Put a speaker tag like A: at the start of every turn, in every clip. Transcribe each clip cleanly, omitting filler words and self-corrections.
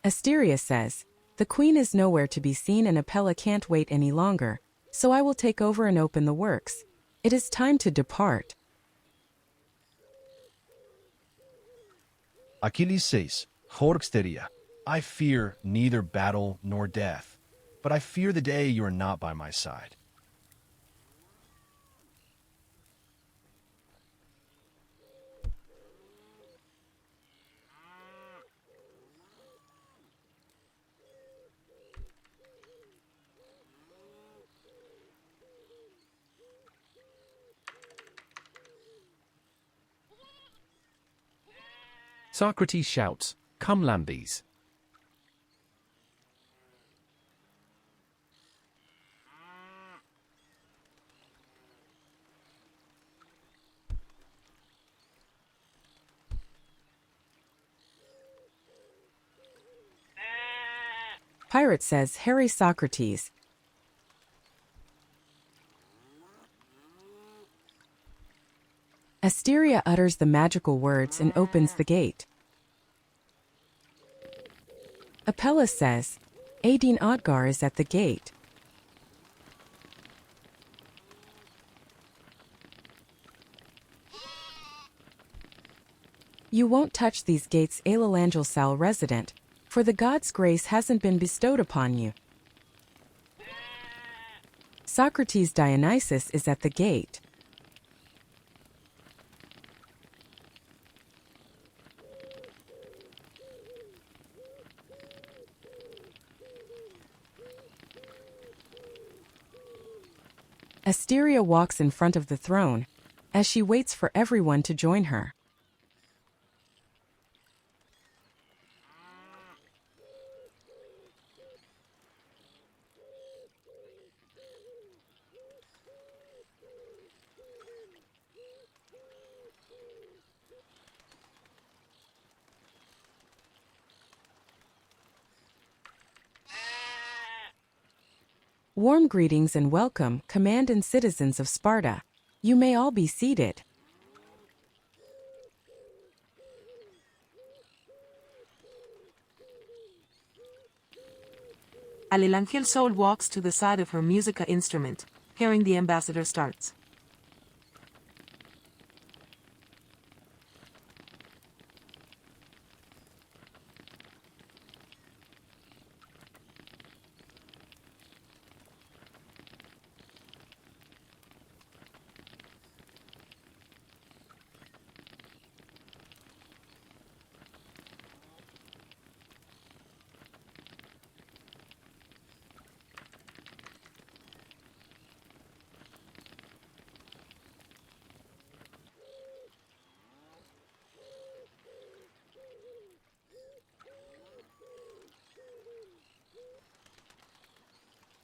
A: Asteria says, "The queen is nowhere to be seen and Apella can't wait any longer, so I will take over and open the works. It is time to depart."
B: Achilles says, Asteria, I fear neither battle nor death, but I fear the day you are not by my side.
C: Socrates shouts, "Come Lambes."
A: Pirate says, "Hieros Socrates." Asteria utters the magical words and opens the gate. Apella says, "Adine Odgar is at the gate." "You won't touch these gates, Alelangel Sal resident, for the god's grace hasn't been bestowed upon you." Socrates Dionysus is at the gate. Asteria walks in front of the throne, as she waits for everyone to join her. Warm greetings and welcome, command and citizens of Sparta. You may all be seated.
D: Alelangel Soul walks to the side of her musica instrument, hearing the ambassador starts.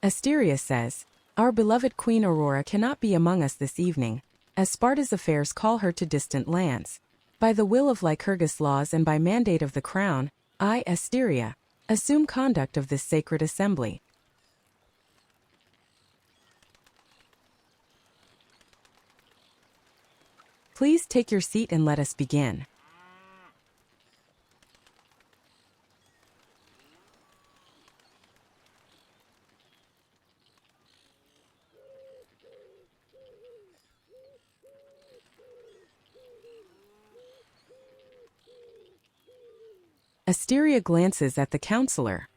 A: Asteria says, "Our beloved Queen Aurora cannot be among us this evening, as Sparta's affairs call her to distant lands. By the will of Lycurgus laws and by mandate of the crown, I, Asteria, assume conduct of this sacred assembly." Please take your seat and let us begin. Asteria glances at the counselor.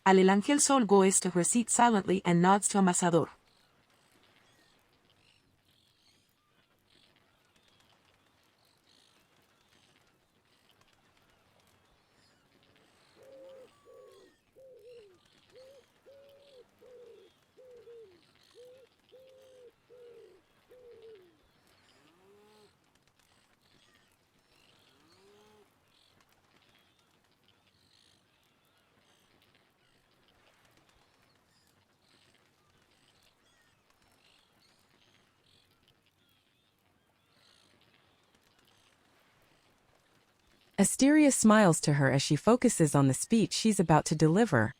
D: Alelangel Soul goes to her seat silently and nods to Ambassador.
A: Asteria smiles to her as she focuses on the speech she's about to deliver,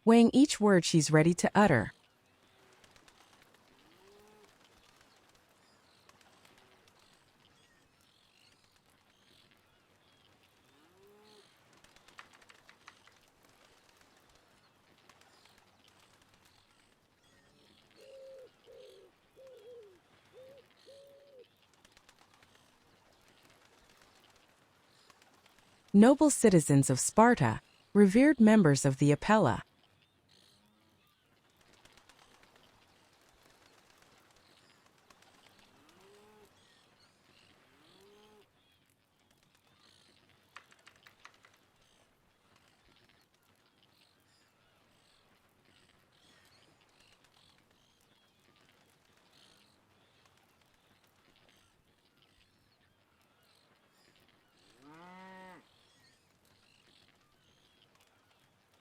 A: weighing each word she's ready to utter. noble citizens of Sparta, revered members of the Apella.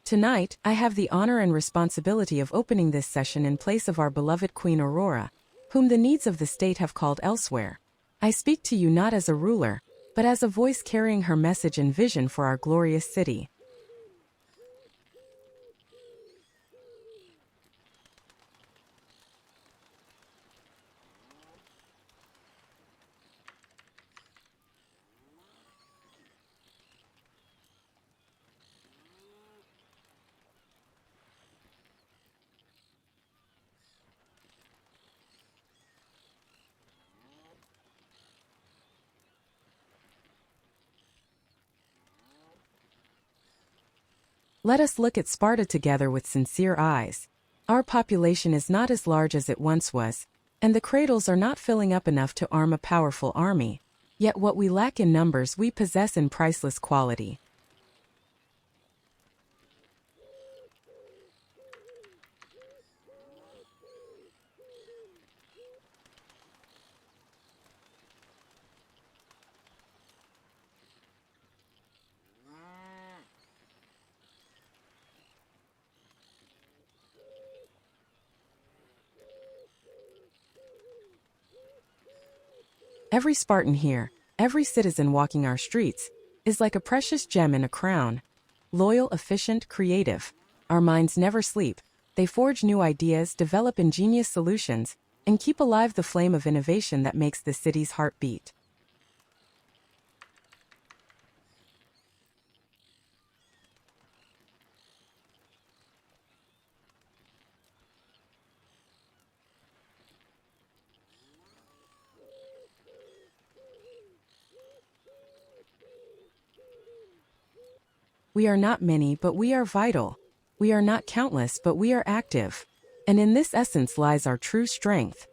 A: Tonight, I have the honor and responsibility of opening this session in place of our beloved Queen Aurora, whom the needs of the state have called elsewhere. I speak to you not as a ruler, but as a voice carrying her message and vision for our glorious city. Let us look at Sparta together with sincere eyes. Our population is not as large as it once was, and the cradles are not filling up enough to arm a powerful army. Yet what we lack in numbers we possess in priceless quality. Every Spartan here, every citizen walking our streets, is like a precious gem in a crown. Loyal, efficient, creative. Our minds never sleep. They forge new ideas, develop ingenious solutions, and keep alive the flame of innovation that makes the city's heart beat. We are not many, but we are vital. We are not countless, but we are active. And in this essence lies our true strength.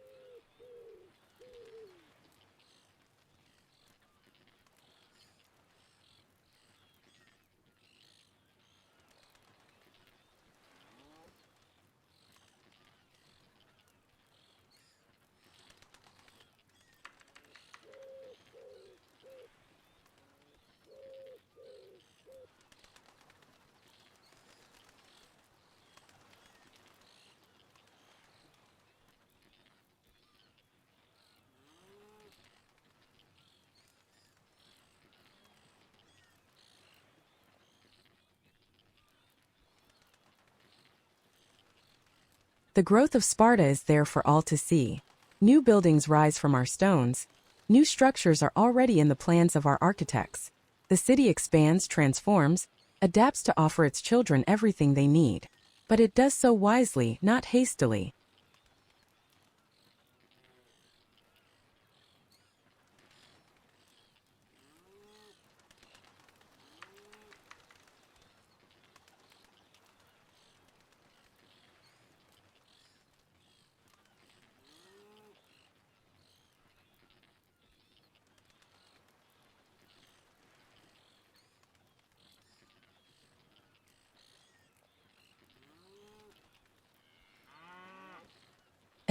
A: The growth of Sparta is there for all to see. New buildings rise from our stones. New structures are already in the plans of our architects. The city expands, transforms, adapts to offer its children everything they need. But it does so wisely, not hastily.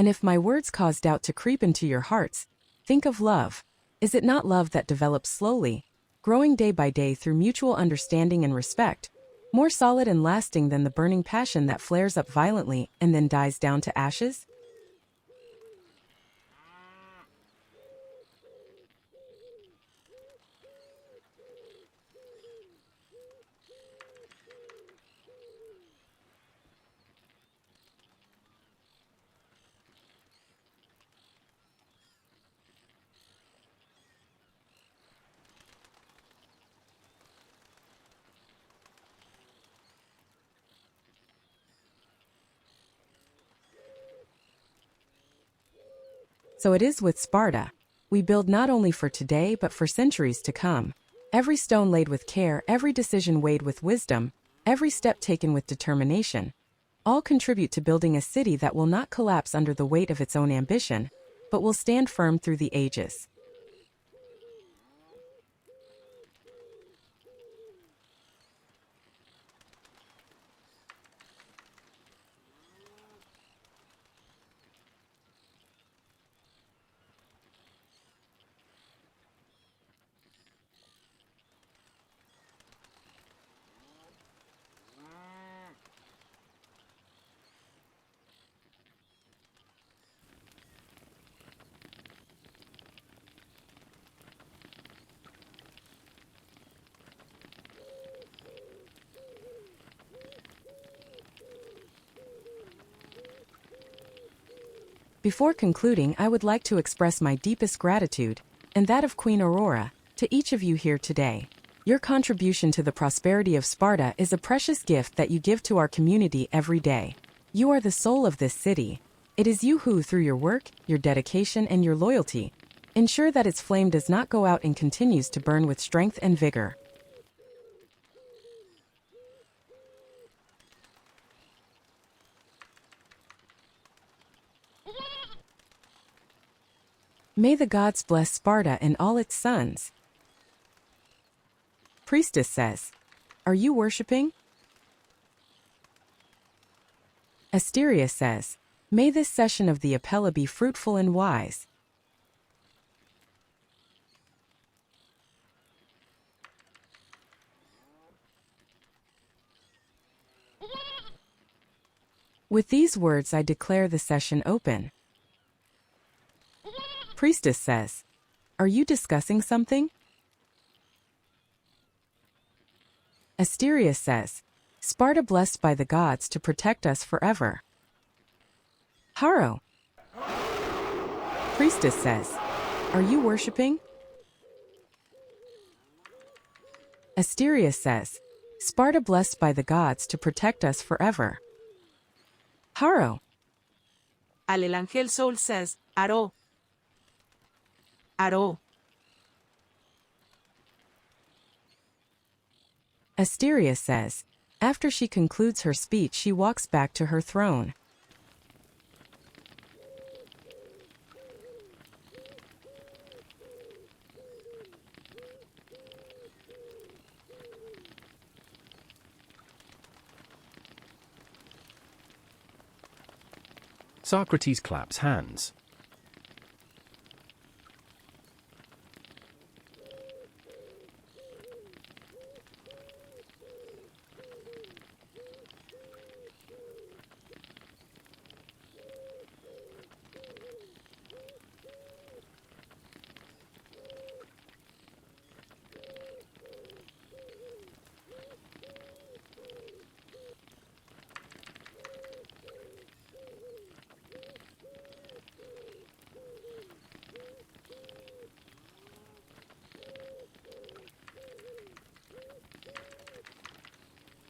A: And if my words cause doubt to creep into your hearts, think of love. Is it not love that develops slowly, growing day by day through mutual understanding and respect, more solid and lasting than the burning passion that flares up violently and then dies down to ashes? So it is with Sparta. We build not only for today but for centuries to come. Every stone laid with care, every decision weighed with wisdom, every step taken with determination, all contribute to building a city that will not collapse under the weight of its own ambition, but will stand firm through the ages. Before concluding, I would like to express my deepest gratitude, and that of Queen Aurora, to each of you here today. Your contribution to the prosperity of Sparta is a precious gift that you give to our community every day. You are the soul of this city. It is you who, through your work, your dedication, and your loyalty, ensure that its flame does not go out and continues to burn with strength and vigor. May the gods bless Sparta and all its sons. Priestess says, "Are you worshipping?" Asteria says, "May this session of the Apella be fruitful and wise." With these words, I declare the session open. Priestess says, "Are you discussing something?" Asteria says, "Sparta blessed by the gods to protect us forever." Haro. Priestess says, "Are you worshipping?" Asteria says, "Sparta blessed by the gods to protect us forever." Haro.
D: Alelangel Soul says, Aro. Aro.
A: Asteria says, after she concludes her speech, she walks back to her throne.
C: Socrates claps hands.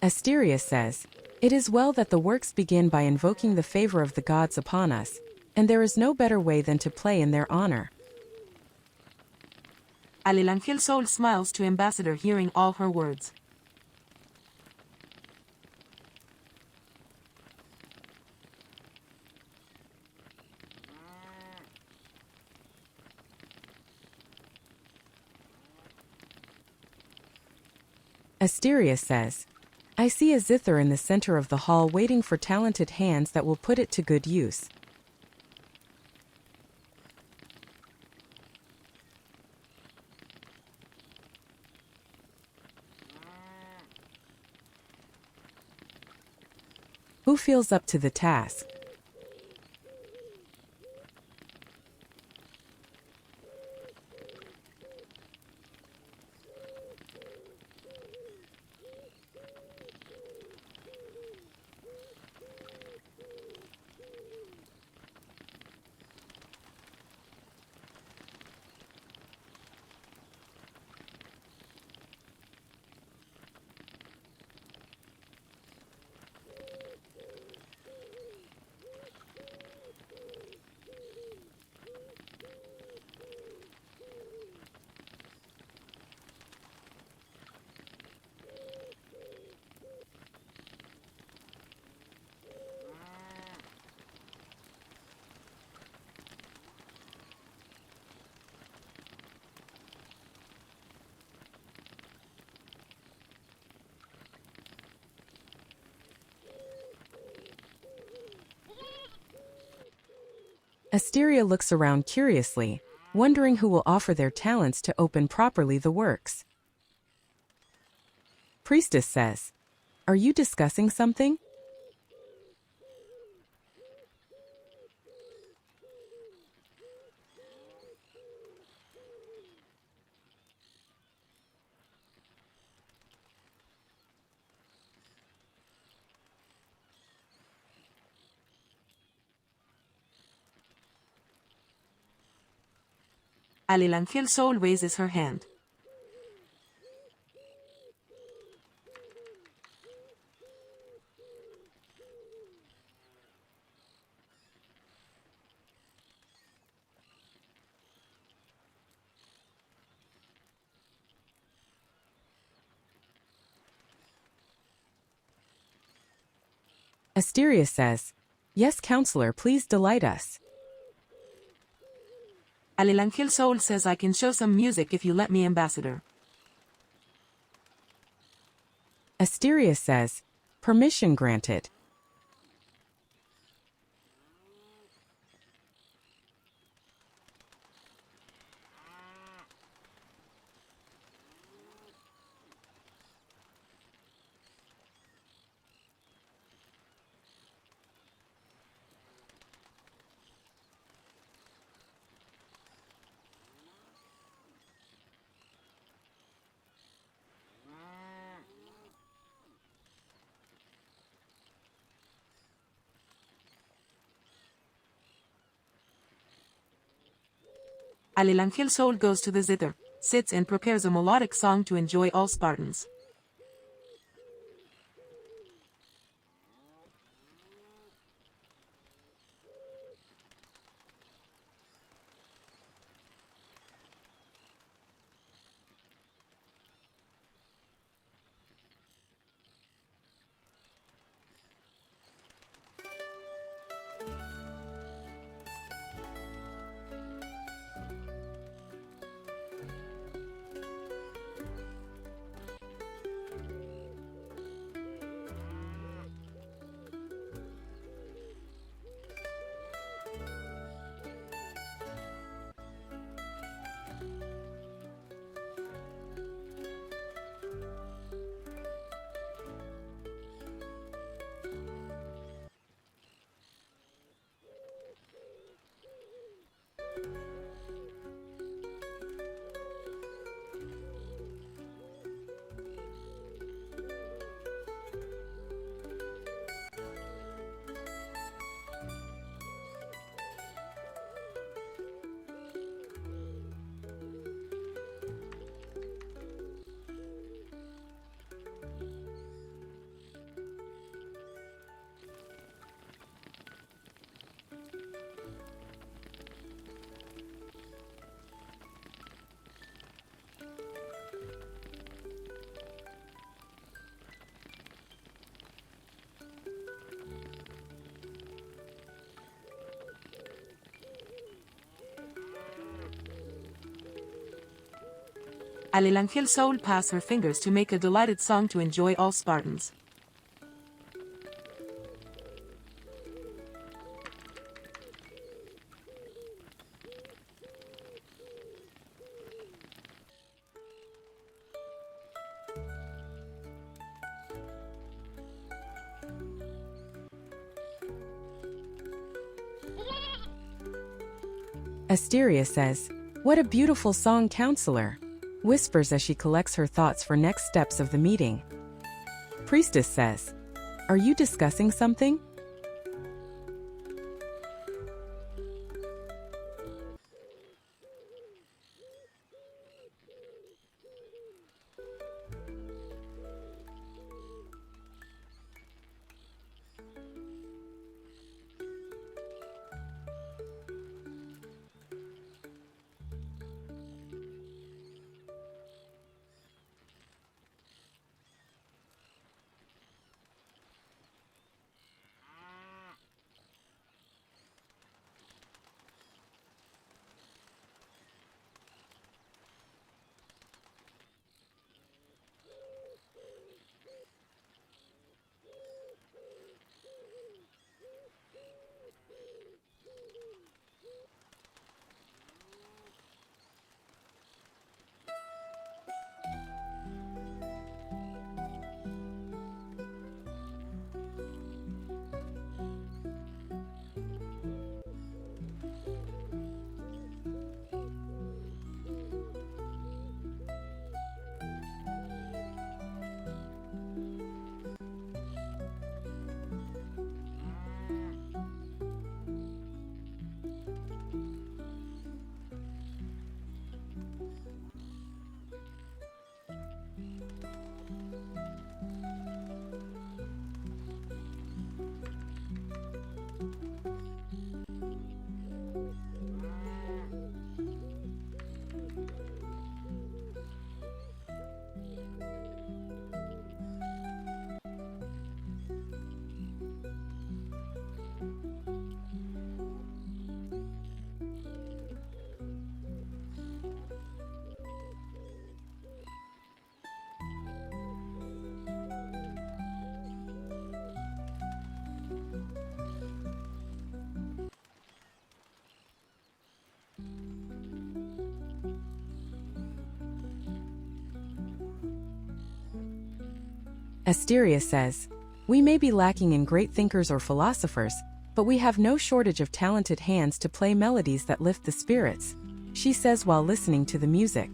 A: Asteria says, "It is well that the works begin by invoking the favor of the gods upon us, and there is no better way than to play in their honor."
D: Alelangel Soul smiles to Ambassador, hearing all her words.
A: Asteria says, "I see a zither in the center of the hall waiting for talented hands that will put it to good use." Who feels up to the task? Asteria looks around curiously, wondering who will offer their talents to open properly the works. Priestess says, "Are you discussing something?"
D: Alelangel Soul raises her hand.
A: Asteria says, "Yes, Counselor, please delight us."
D: Alelangel Soul says I can show some music if you let me, Ambassador.
A: Asteria says, "Permission granted."
D: Alelangel Soul goes to the zither, sits and prepares a melodic song to enjoy all Spartans. Alelangel Soul pass her fingers to make a delighted song to enjoy all Spartans.
A: Asteria says, "What a beautiful song, Counselor," whispers as she collects her thoughts for next steps of the meeting. Priestess says, "Are you discussing something?" Asteria says, "We may be lacking in great thinkers or philosophers, but we have no shortage of talented hands to play melodies that lift the spirits," she says while listening to the music.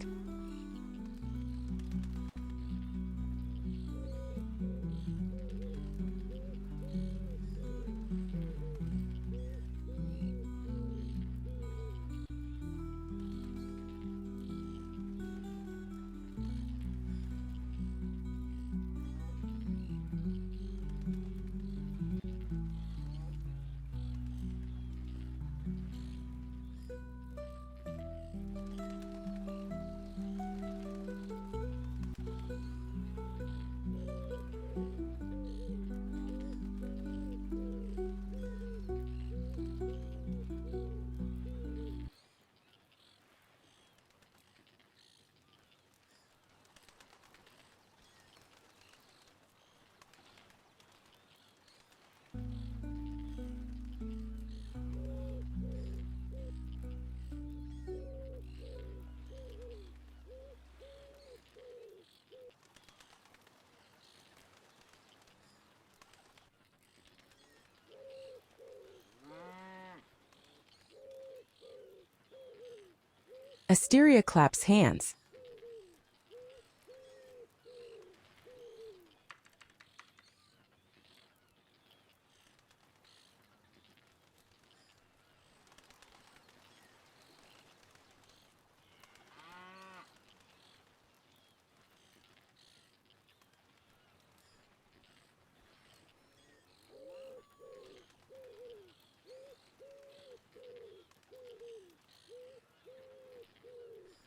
A: Asteria claps hands.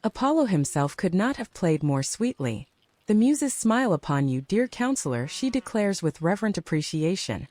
A: Apollo himself could not have played more sweetly. "The muses smile upon you, dear counselor," she declares with reverent appreciation.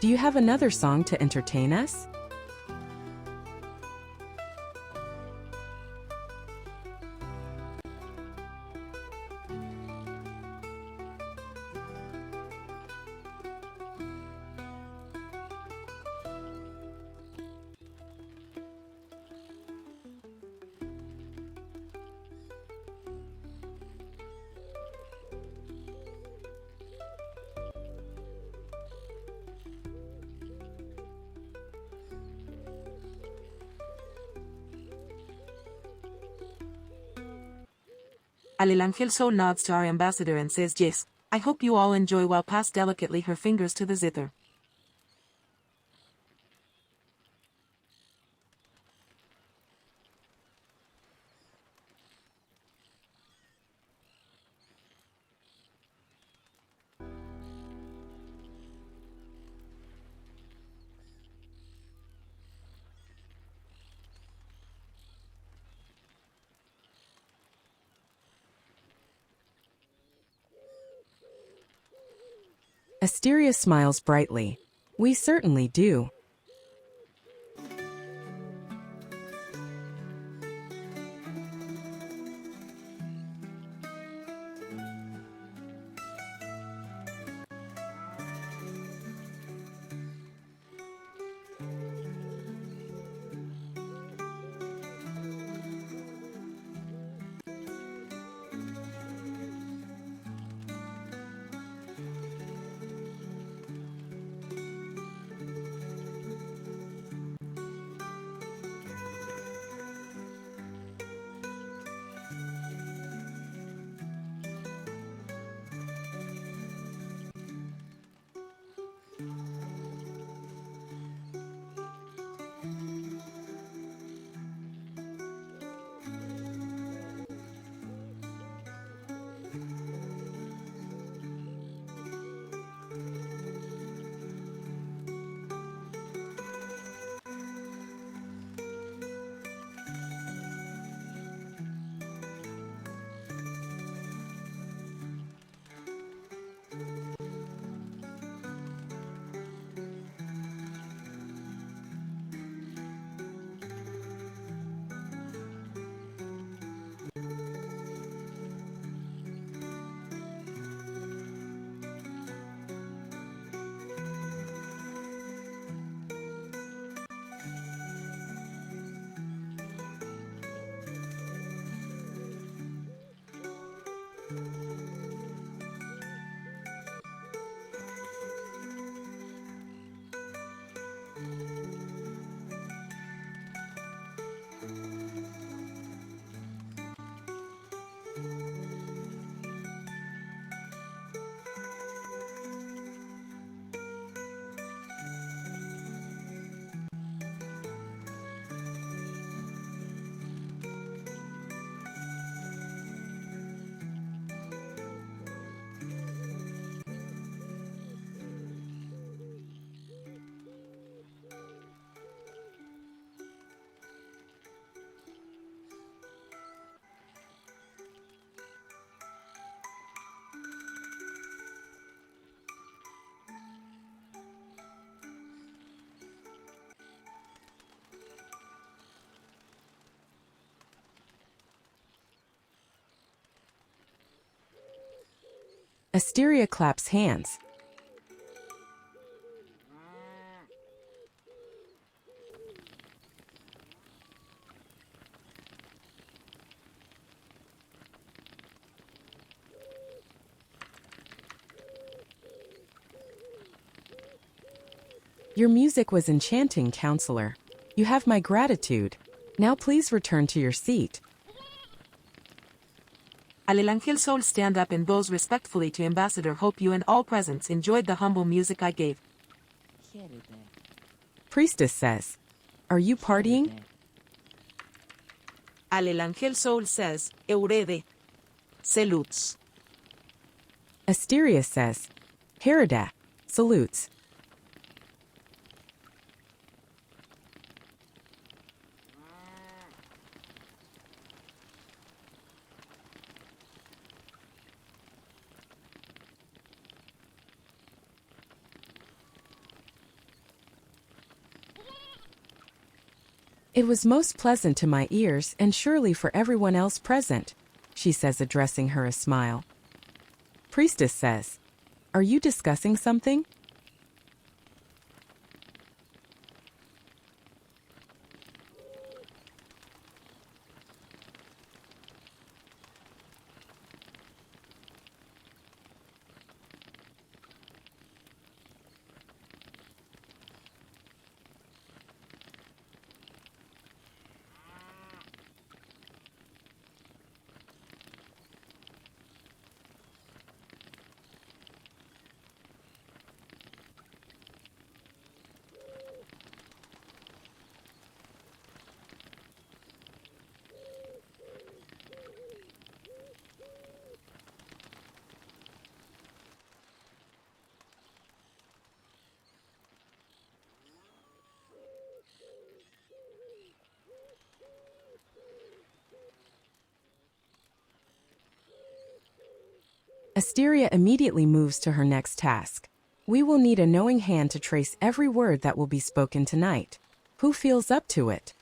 A: "Do you have another song to entertain us?"
D: Alelangel so nods to our ambassador and says yes, I hope you all enjoy while pass delicately her fingers to the zither.
A: Asteria smiles brightly. "We certainly do." Asteria claps hands. Your music was enchanting, Counselor. You have my gratitude. Now please return to your seat.
D: Alelangel Soul stand up and bows respectfully to Ambassador. Hope you and all presents enjoyed the humble music I gave.
A: Priestess says, "Are you partying?"
D: Alelangel Soul says, Eurede. Salutes.
A: Asteria says, "Herida." Salutes. It was most pleasant to my ears and surely for everyone else present, she says, addressing her a smile. Priestess says, "Are you discussing something?" Asteria immediately moves to her next task. We will need a knowing hand to trace every word that will be spoken tonight. Who feels up to it?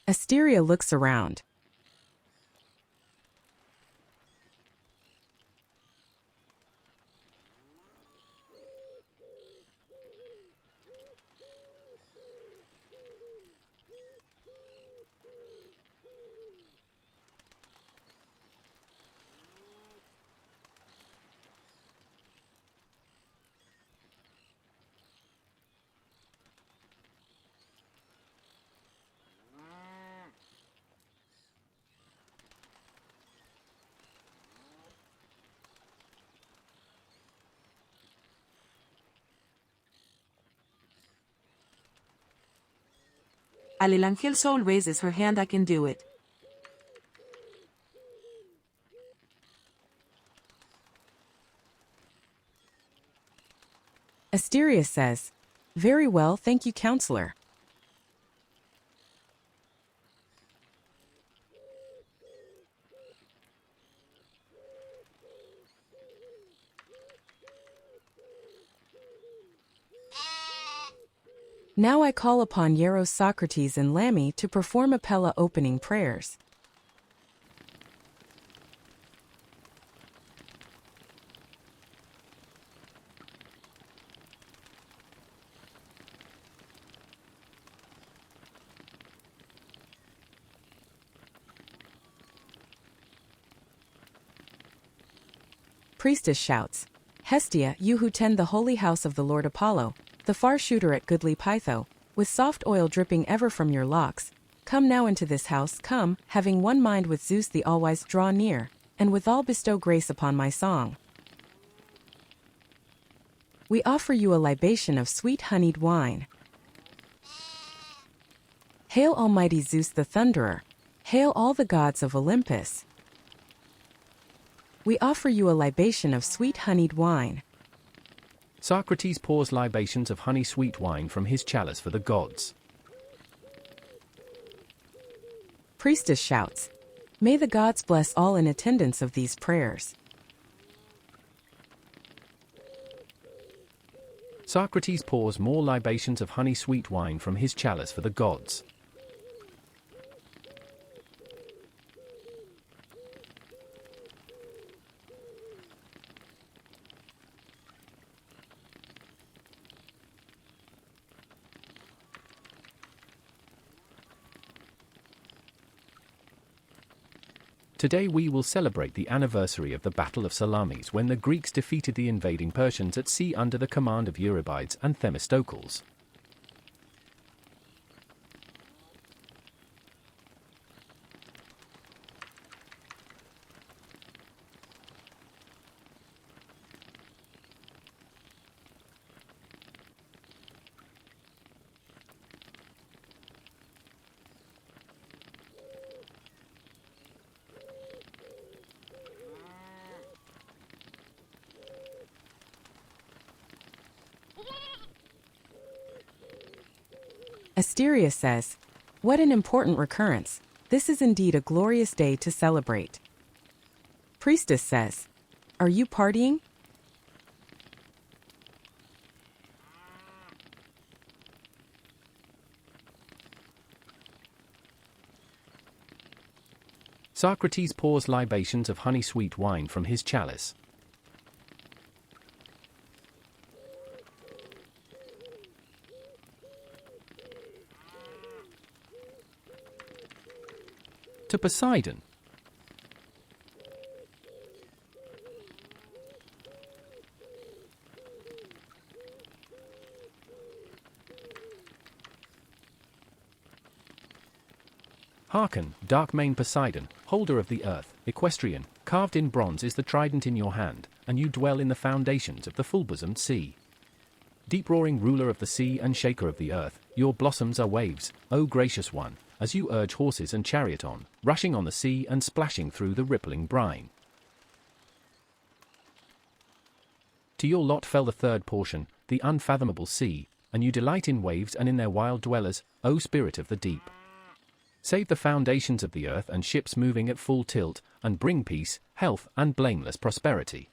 A: Asteria looks around.
D: Alelangel Soul raises her hand. I can do it.
A: Asteria says, "Very well, thank you, Counselor." Now I call upon Hieros Socrates and Lamy to perform Apella opening prayers. Priestess shouts, "Hestia, you who tend the holy house of the Lord Apollo, the far shooter at goodly Pytho, with soft oil dripping ever from your locks, come now into this house, come, having one mind with Zeus the all-wise, draw near, and withal bestow grace upon my song. We offer you a libation of sweet honeyed wine. Hail Almighty Zeus the Thunderer, hail all the gods of Olympus. We offer you a libation of sweet honeyed wine."
C: Socrates pours libations of honey-sweet wine from his chalice for the gods.
A: Priestess shouts, "May the gods bless all in attendance of these prayers."
C: Socrates pours more libations of honey-sweet wine from his chalice for the gods. Today we will celebrate the anniversary of the Battle of Salamis, when the Greeks defeated the invading Persians at sea under the command of Eurybides and Themistocles.
A: Asteria says, "What an important recurrence. This is indeed a glorious day to celebrate." Priestess says, "Are you partying?"
C: Socrates pours libations of honey-sweet wine from his chalice. To Poseidon. Hearken, dark-maned Poseidon, holder of the earth, equestrian, carved in bronze is the trident in your hand, and you dwell in the foundations of the full-bosomed sea. Deep-roaring ruler of the sea and shaker of the earth, your blossoms are waves, O gracious one, as you urge horses and chariot on, rushing on the sea and splashing through the rippling brine. To your lot fell the third portion, the unfathomable sea, and you delight in waves and in their wild dwellers, O spirit of the deep. Save the foundations of the earth and ships moving at full tilt, and bring peace, health, and blameless prosperity.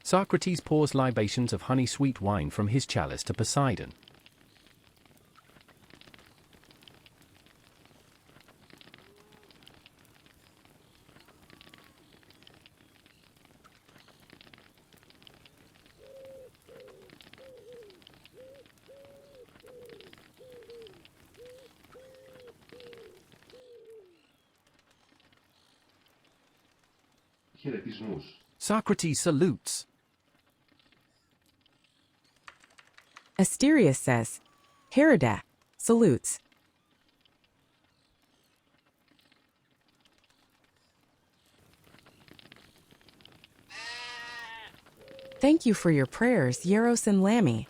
C: Socrates pours libations of honey-sweet wine from his chalice to Poseidon. Socrates salutes.
A: Asteria says, "Herida, salutes." Thank you for your prayers, Hieros and Lamy.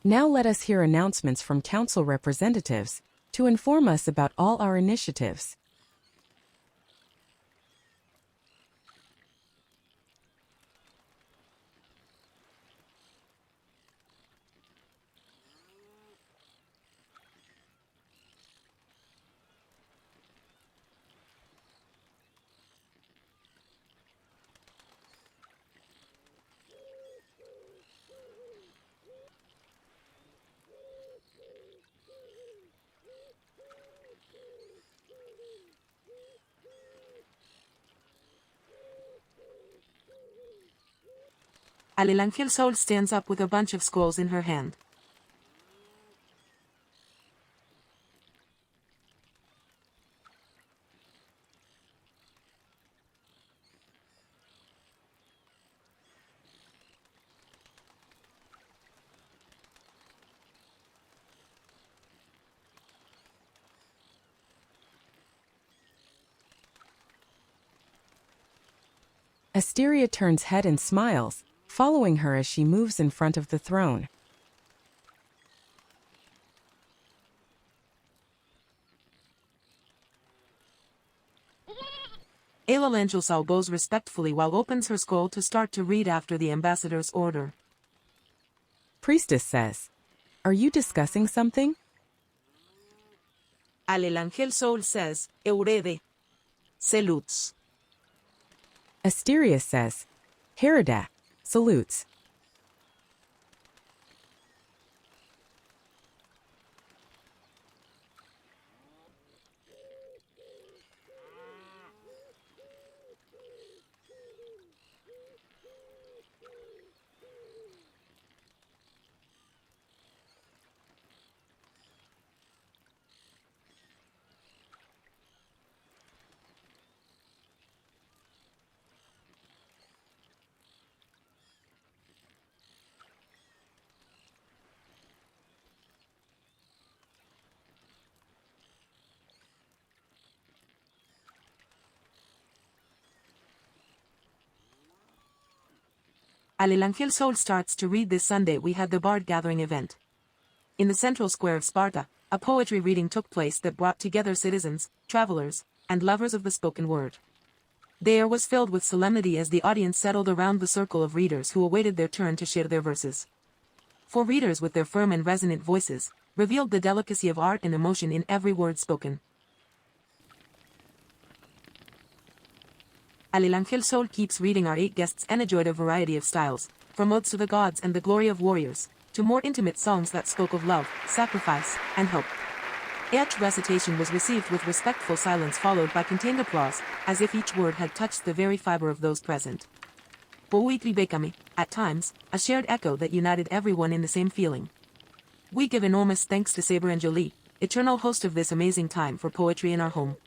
A: Now let us hear announcements from council representatives to inform us about all our initiatives.
D: Alelangel Sol stands up with a bunch of scrolls in her hand.
A: Asteria turns head and smiles, following her as she moves in front of the throne.
D: Alelangel Sol bows respectfully while opens her scroll to start to read after the ambassador's order.
A: Priestess says, "Are you discussing something?"
D: Alelangel Sol says, Eurede. Salutes.
A: Asteria says, "Herida, salutes."
D: Alelangel Sol starts to read. This Sunday we had the Bard Gathering event. In the central square of Sparta, a poetry reading took place that brought together citizens, travelers, and lovers of the spoken word. The air was filled with solemnity as the audience settled around the circle of readers who awaited their turn to share their verses. For readers with their firm and resonant voices, revealed the delicacy of art and emotion in every word spoken. Alelangel Sol keeps reading. Our 8 guests enjoyed a variety of styles, from odes to the gods and the glory of warriors, to more intimate songs that spoke of love, sacrifice, and hope. Each recitation was received with respectful silence followed by contained applause, as if each word had touched the very fiber of those present. Poetry Bekami, at times, a shared echo that united everyone in the same feeling. We give enormous thanks to Saber and Jolie, eternal host of this amazing time for poetry in our home.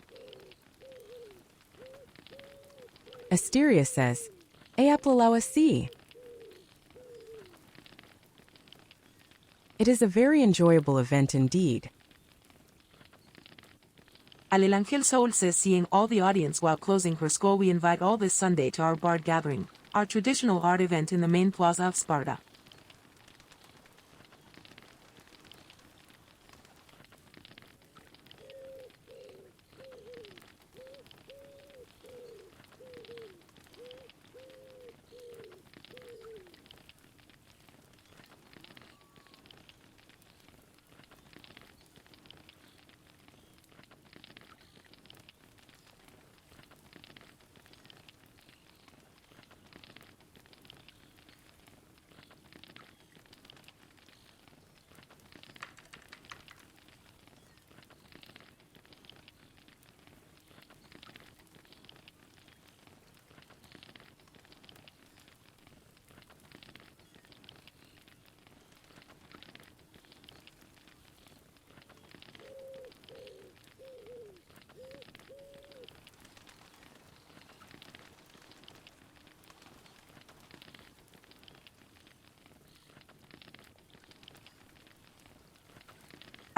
A: Asteria says, "Apella see." It is a very enjoyable event indeed.
D: Alelangel Sol says, seeing all the audience while closing her scroll, we invite all this Sunday to our Bard Gathering, our traditional art event in the main plaza of Sparta.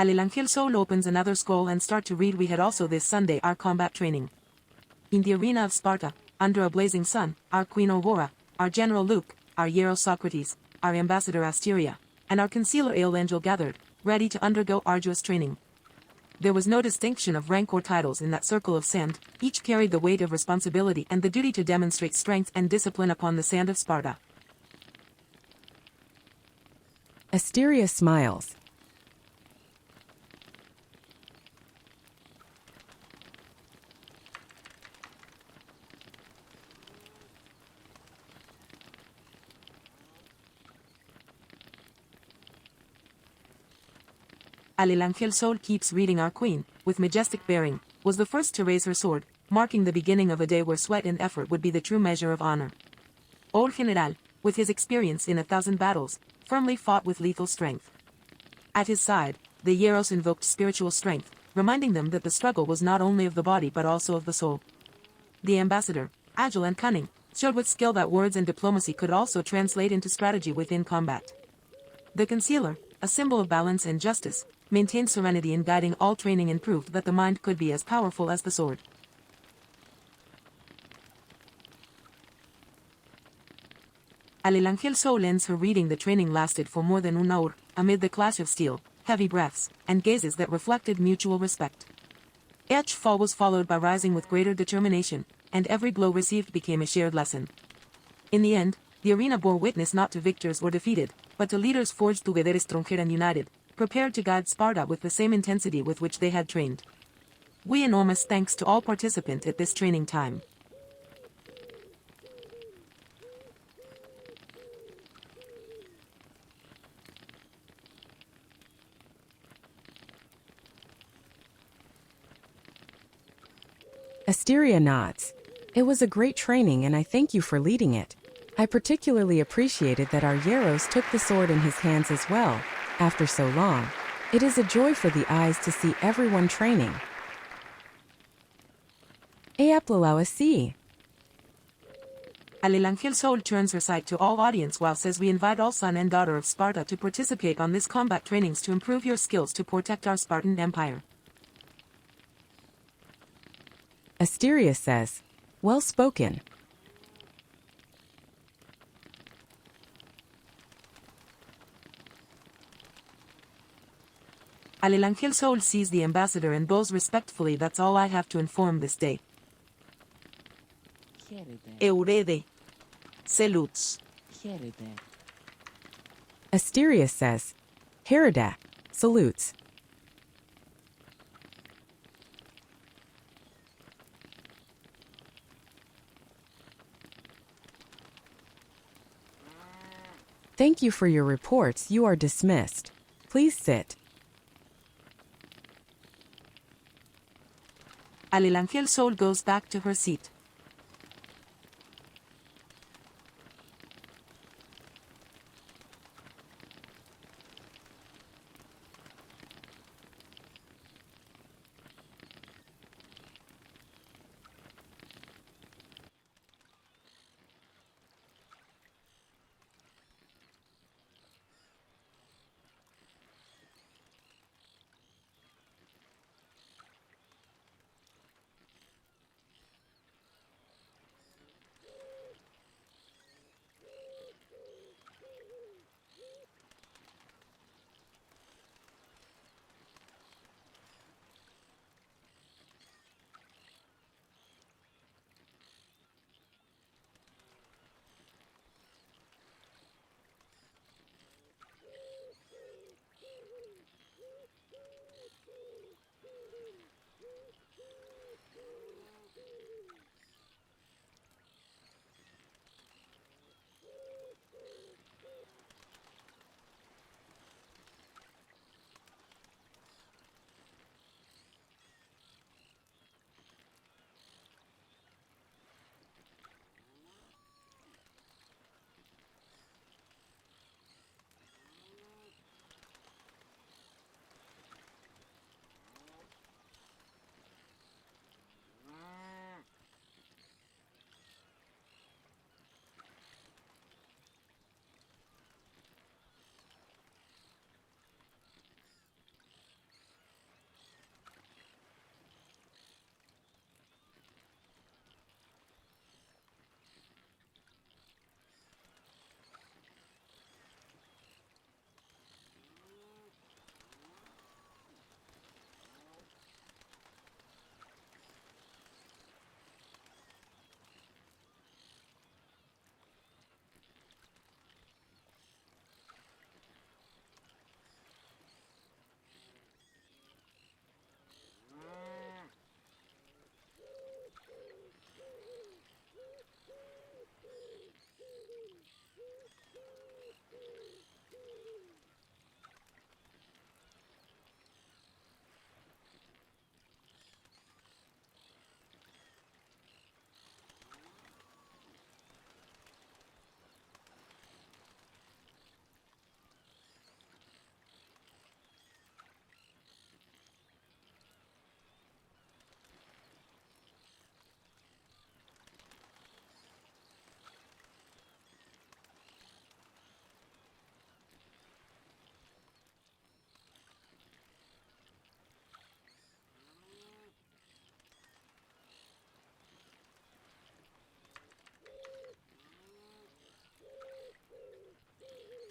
D: Alelangel Soul opens another scroll and start to read. We had also this Sunday our combat training. In the arena of Sparta, under a blazing sun, our Queen Aurora, our General Luke, our Hieros Socrates, our Ambassador Asteria, and our Counsellor Alelangel gathered, ready to undergo arduous training. There was no distinction of rank or titles in that circle of sand, each carried the weight of responsibility and the duty to demonstrate strength and discipline upon the sand of Sparta.
A: Asteria smiles.
D: Alelangel Soul keeps reading. Our queen, with majestic bearing, was the first to raise her sword, marking the beginning of a day where sweat and effort would be the true measure of honor. Old General, with his experience in 1,000 battles, firmly fought with lethal strength. At his side, the Hieros invoked spiritual strength, reminding them that the struggle was not only of the body but also of the soul. The ambassador, agile and cunning, showed with skill that words and diplomacy could also translate into strategy within combat. The concealer, a symbol of balance and justice, maintained serenity in guiding all training and proved that the mind could be as powerful as the sword. Alelangel Soul ends her reading. The training lasted for more than 1 hour, amid the clash of steel, heavy breaths, and gazes that reflected mutual respect. Each fall was followed by rising with greater determination, and every blow received became a shared lesson. In the end, the arena bore witness not to victors or defeated, but to leaders forged together stronger and united, prepared to guide Sparta with the same intensity with which they had trained. We enormous thanks to all participants at this training time.
A: Asteria nods. It was a great training and I thank you for leading it. I particularly appreciated that our Hieros took the sword in his hands as well, after so long. It is a joy for the eyes to see everyone training. Apella see.
D: Alelangel Soul turns her sight to all audience while says we invite all son and daughter of Sparta to participate on this combat trainings to improve your skills to protect our Spartan Empire.
A: Asteria says, well spoken.
D: Alelangel Soul sees the ambassador and bows respectfully. That's all I have to inform this day. Eurede. Salutes.
A: Asteria says, Herida, salutes. Thank you for your reports. You are dismissed. Please sit.
D: Alelangel Soul goes back to her seat.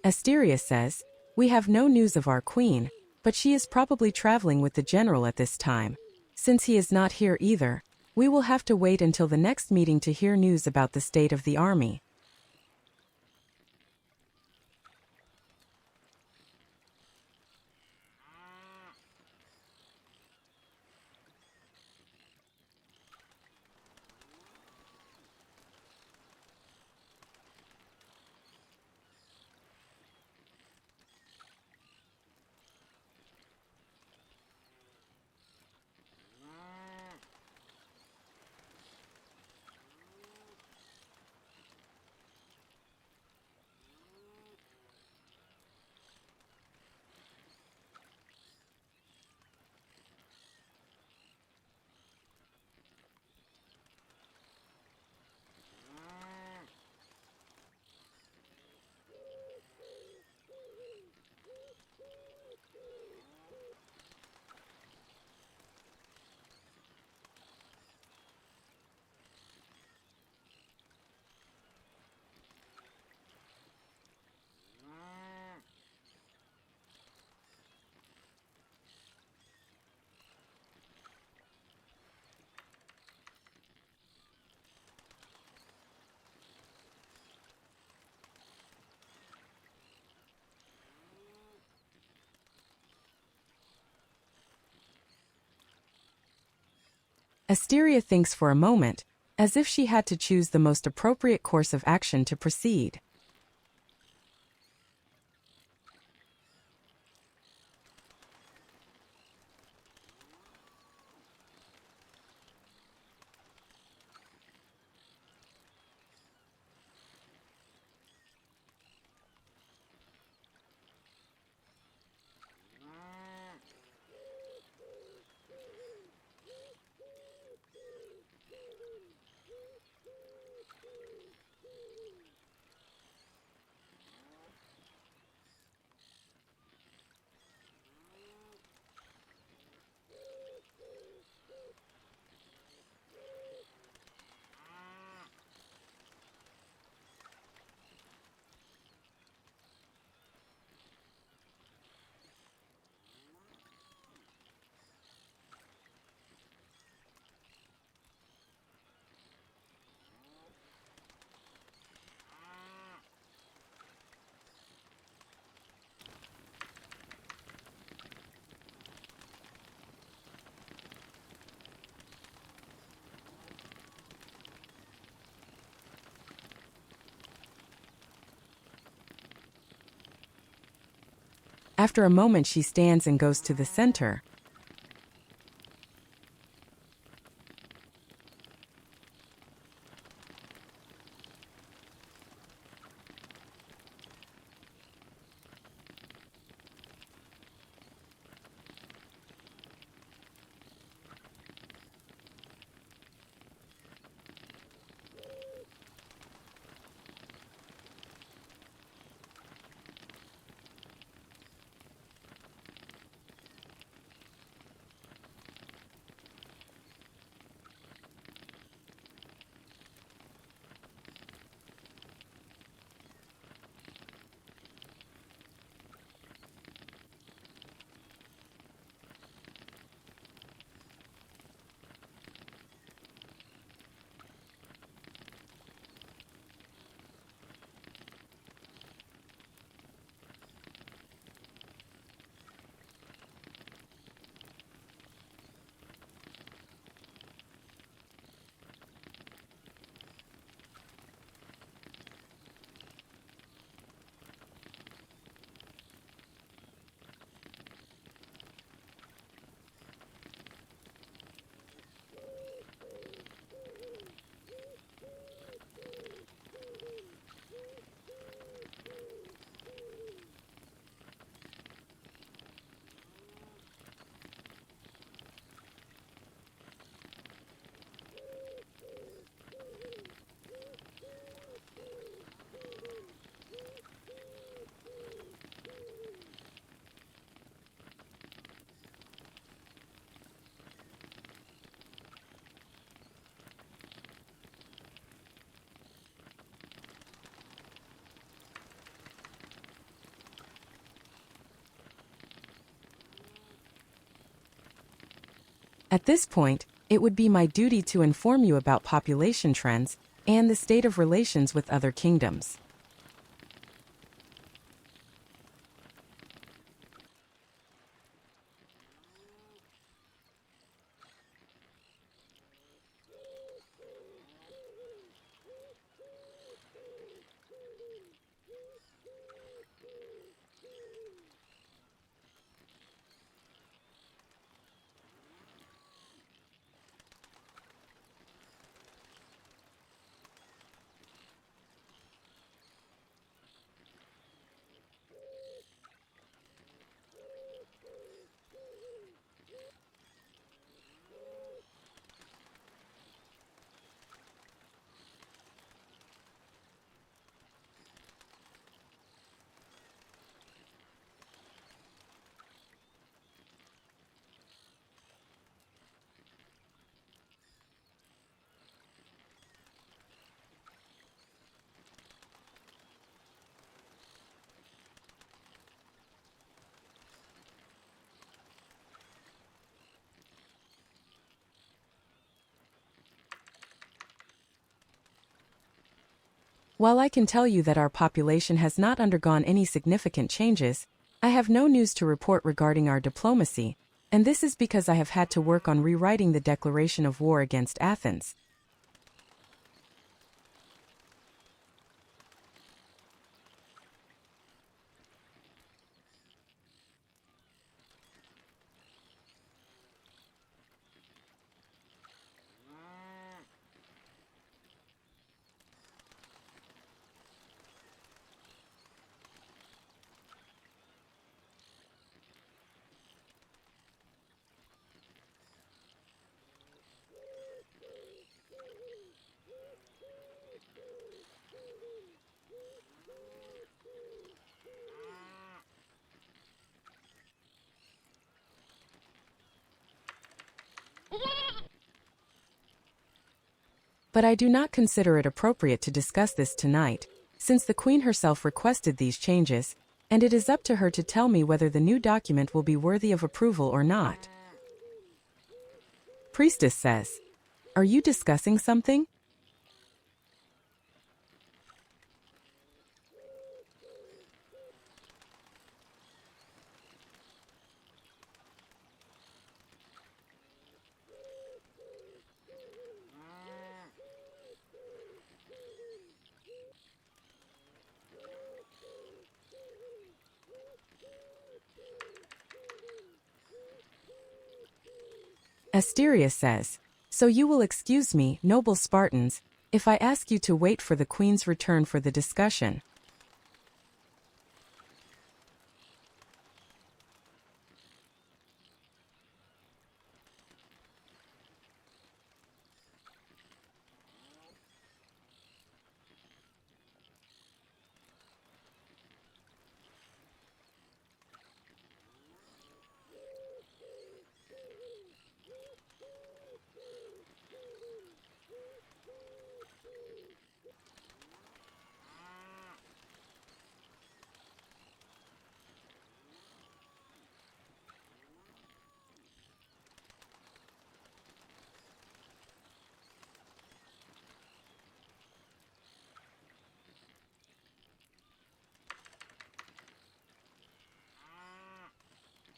A: Asteria says, "We have no news of our queen, but she is probably traveling with the general at this time. Since he is not here either, we will have to wait until the next meeting to hear news about the state of the army." Asteria thinks for a moment, as if she had to choose the most appropriate course of action to proceed. After a moment she stands and goes to the center. At this point, it would be my duty to inform you about population trends and the state of relations with other kingdoms. While I can tell you that our population has not undergone any significant changes, I have no news to report regarding our diplomacy, and this is because I have had to work on rewriting the declaration of war against Athens. But I do not consider it appropriate to discuss this tonight, since the Queen herself requested these changes, and it is up to her to tell me whether the new document will be worthy of approval or not. Priestess says, "Are you discussing something?" Asteria says, "So you will excuse me, noble Spartans, if I ask you to wait for the Queen's return for the discussion."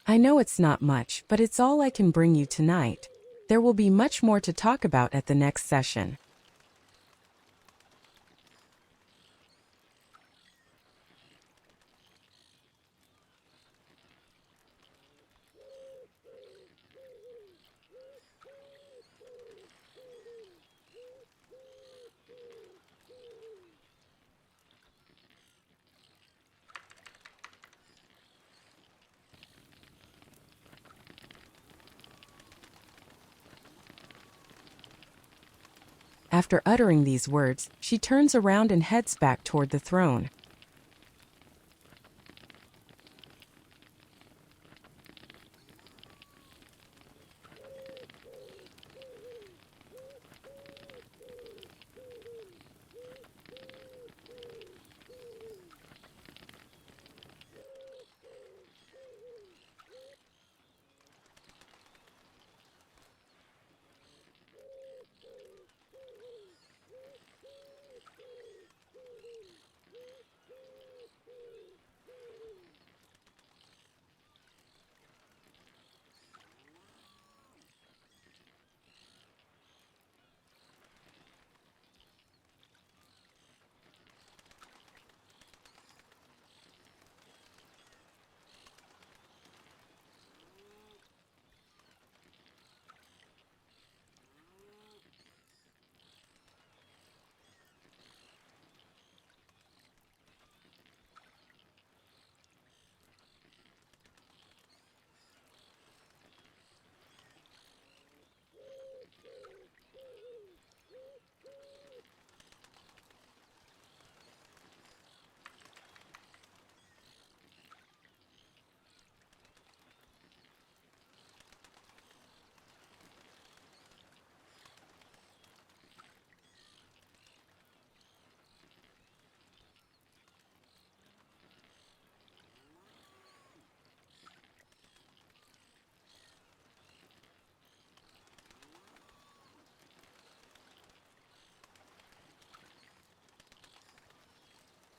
A: I know it's not much, but it's all I can bring you tonight. There will be much more to talk about at the next session. After uttering these words, she turns around and heads back toward the throne.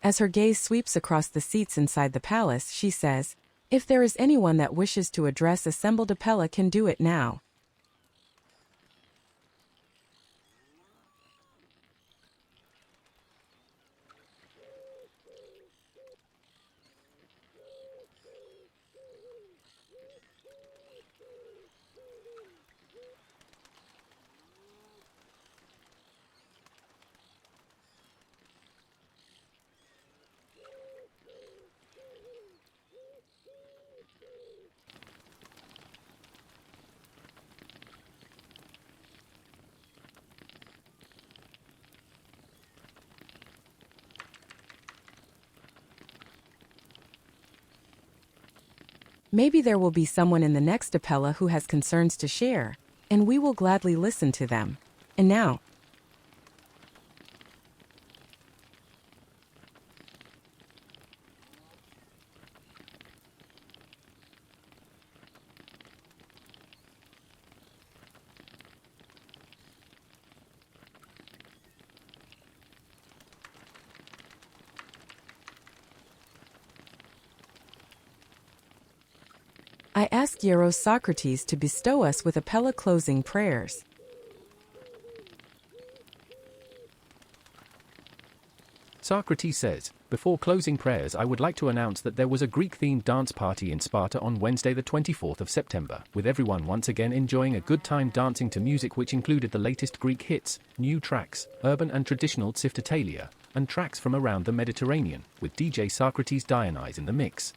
A: As her gaze sweeps across the seats inside the palace, she says, "If there is anyone that wishes to address assembled, Apella can do it now." Maybe there will be someone in the next Apella who has concerns to share, and we will gladly listen to them. And now, I ask Hieros Socrates to bestow us with Apella closing prayers.
C: Socrates says, "Before closing prayers, I would like to announce that there was a Greek-themed dance party in Sparta on Wednesday the 24th of September, with everyone once again enjoying a good time dancing to music which included the latest Greek hits, new tracks, urban and traditional tsiftatalia, and tracks from around the Mediterranean, with DJ Socrates Dionyse in the mix."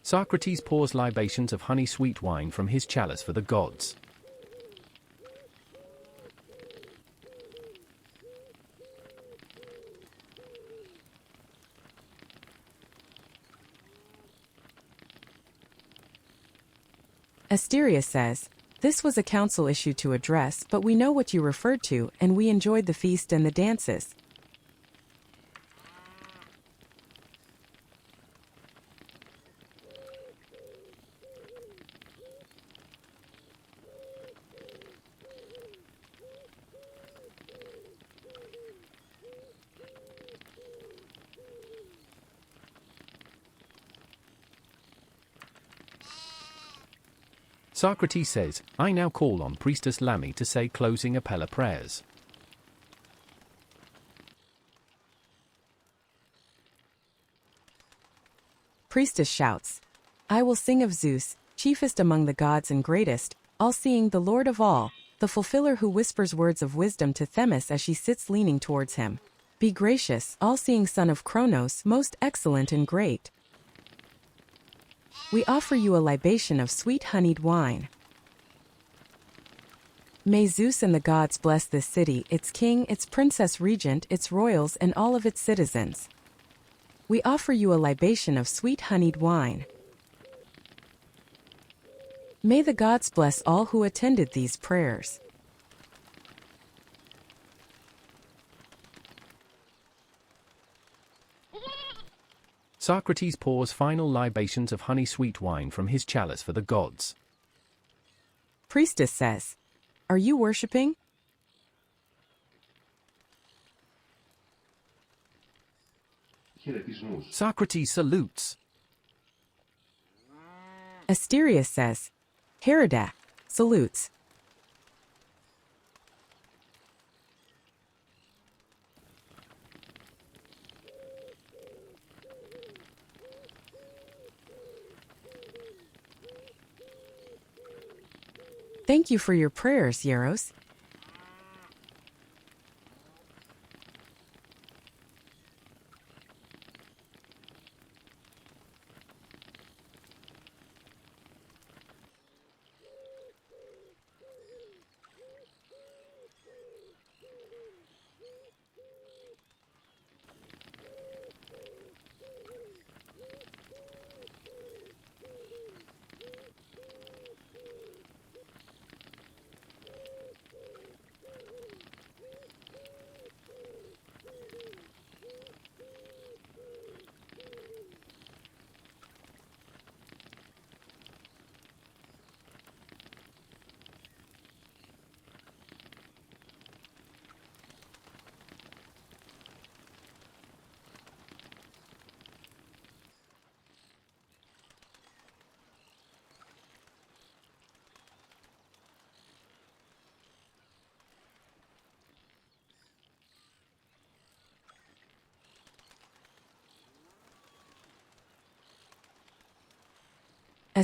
C: Socrates pours libations of honey-sweet wine from his chalice for the gods.
A: Asteria says, "This was a council issue to address, but we know what you referred to, and we enjoyed the feast and the dances."
C: Socrates says, "I now call on Priestess Lami to say closing Apella prayers."
A: Priestess shouts, "I will sing of Zeus, chiefest among the gods and greatest, all-seeing, the Lord of all, the fulfiller who whispers words of wisdom to Themis as she sits leaning towards him. Be gracious, all-seeing son of Kronos, most excellent and great. We offer you a libation of sweet honeyed wine. May Zeus and the gods bless this city, its king, its princess regent, its royals, and all of its citizens. We offer you a libation of sweet honeyed wine. May the gods bless all who attended these prayers."
C: Socrates pours final libations of honey-sweet wine from his chalice for the gods.
A: Priestess says, "Are you worshipping?"
C: Socrates salutes.
A: Asteria says, "Herida," salutes. Thank you for your prayers, Hieros.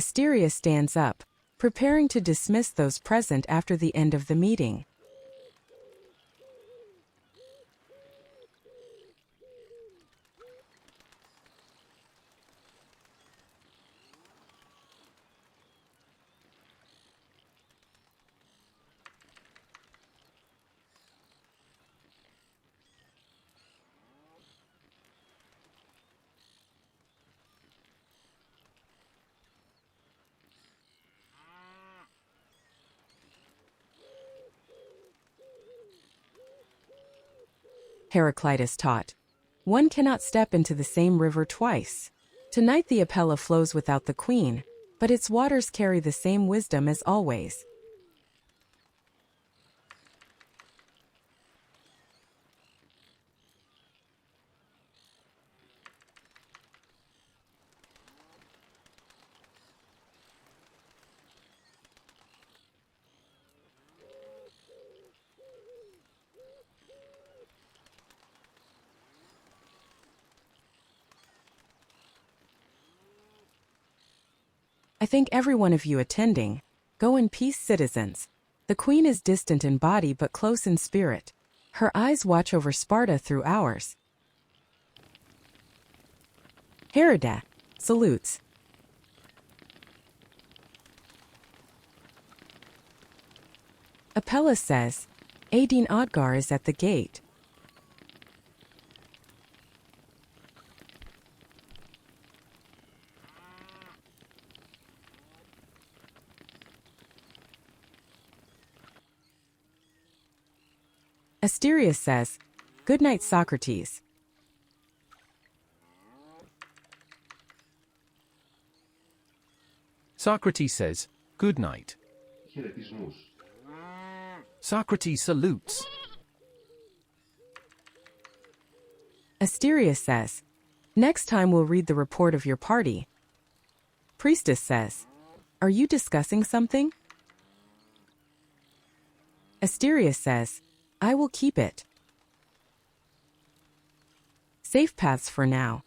A: Asteria stands up, preparing to dismiss those present after the end of the meeting. Heraclitus taught, "One cannot step into the same river twice. Tonight the Apella flows without the queen, but its waters carry the same wisdom as always." I thank every one of you attending. Go in peace, citizens. The queen is distant in body but close in spirit. Her eyes watch over Sparta through ours. Herida salutes. Apella says, Aideen Odgar is at the gate. Asteria says, "Good night, Socrates."
C: Socrates says, "Good night." Socrates salutes.
A: Asteria says, "Next time we'll read the report of your party." Priestess says, "Are you discussing something?" Asteria says, "I will keep it. Safe paths for now."